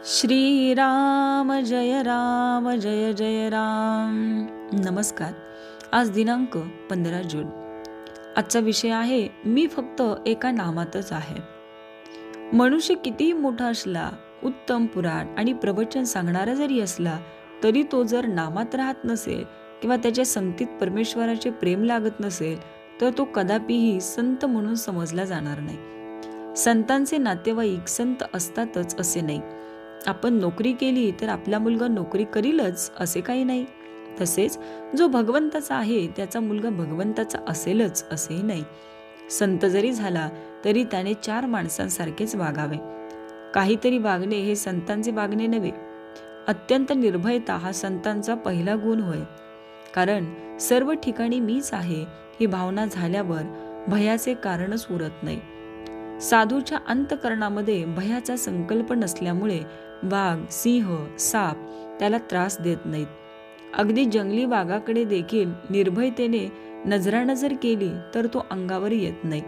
श्रीराम जय राम जय जय राम. नमस्कार. आज दिनांक 15 जून. आजचा विषय आहे मी फक्त एका नामातच आहे. मनुष्य कितीही मोठा असला, उत्तम पुराण आणि प्रवचन सांगणारा जरी असला, तरी तो जर नामात राहत नसेल किंवा त्याच्या संगतीत परमेश्वराचे प्रेम लागत नसेल, तर तो कदापिही संत म्हणून समजला जाणार नाही. संतांचे नातेवाईक संत असतातच असे नाही. आपण नोकरी केली तर आपला मुलगा नोकरी करीलच असे काही नाही. तसेच जो भगवंताचा आहे त्याचा मुलगा भगवंताचा असेलच असेही नाही. संत जरी झाला तरी त्याने 4 माणसांसारखेच वागावे. काहीतरी वागणे हे संतांचे वागणे नव्हे. अत्यंत निर्भयता हा संतांचा पहिला गुण होय. कारण सर्व ठिकाणी मीच आहे ही भावना झाल्यावर भयाचे कारणच उरत नाही. साधूच्या अंतःकरणामध्ये भयाचा संकल्प नसल्यामुळे वाघ, सिंह, साप त्याला त्रास देत नाहीत. अगदी जंगली वाघाकडे देखील निर्भयतेने नजरानजर केली तर तो अंगावर येत नाही.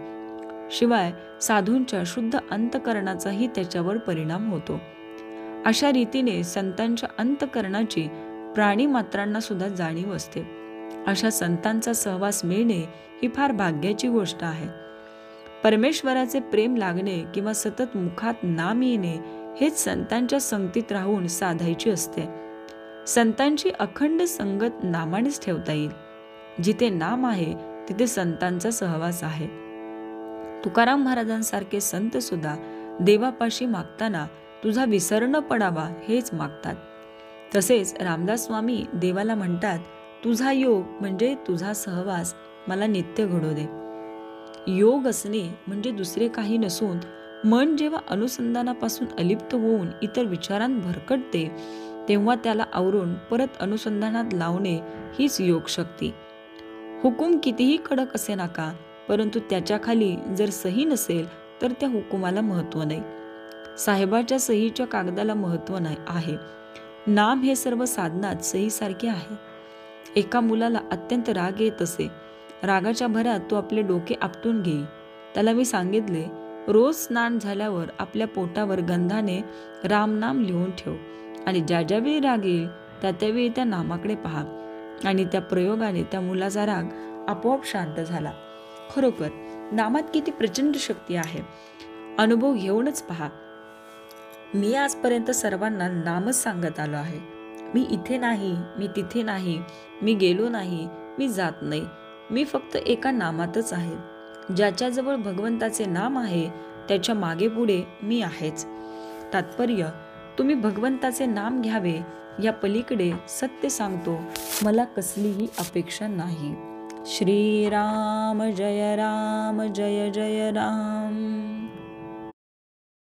शिवाय साधूंच्या शुद्ध अंतःकरणाचाही त्याच्यावर परिणाम होतो. अशा रीतीने संतांच्या अंतःकरणाची प्राणी मात्रांना सुद्धा जाणीव असते. अशा संतांचा सहवास मिळणे ही फार भाग्याची गोष्ट आहे. परमेश्वराचे प्रेम लागणे किंवा सतत मुखात नाम येणे हेच संतांच्या संगतीत राहून साधायची असते. संतांची अखंड संगत नामानेच ठेवता येईल. जिथे नाम आहे तिथे संतांचा सहवास आहे. तुकाराम महाराजांसारखे संत सुद्धा देवापाशी मागताना तुझा विसर न पडावा हेच मागतात. तसेच रामदास स्वामी देवाला म्हणतात, तुझा योग म्हणजे तुझा सहवास मला नित्य घडू दे. योग असणे म्हणजे दुसरे काही नसून मन जेव्हा अनुसंधानापासून अलिप्त होऊन इतर विचारांत भरकटते तेव्हा त्याला आवरून परत अनुसंधानात लावणे हीच योग शक्ती. हुकूम कितीही कडक असे नका, परंतु त्याच्या खाली जर सही नसेल तर त्या हुकुमाला महत्त्व नाही. साहेबाच्या सहीच्या कागदाला महत्त्व नाही आहे. नाम हे सर्व साधनात सहीसारखे आहे. एका मुलाला अत्यंत राग येत असे. रागाच्या भरात तो आपले डोके आपटून घेई. त्याला मी सांगितले, रोज स्नान झाल्यावर आपल्या पोटावर गंधाने रामनाम लिहून ठेव आणि ज्या ज्यावेळी राग येईल त्या त्यावेळी त्या नामाकडे पहा. आणि त्या प्रयोगाने त्या मुलाचा राग आपोआप शांत झाला. खरोखर नामात किती प्रचंड शक्ती आहे. अनुभव घेऊनच पहा. मी आजपर्यंत सर्वांना नामच सांगत आलो आहे. मी इथे नाही, मी तिथे नाही, मी गेलो नाही, मी जात नाही. मी फक्त एका नामातच आहे. ज्याच्याजवळ भगवंताचे नाम आहे त्याच्या मागे पुढे मी आहेच. तात्पर्य, तुम्ही भगवंताचे नाम घ्यावे, या पलीकडे सत्य सांगतो मला कसलीही अपेक्षा नाही. श्रीराम जय राम जय जय राम.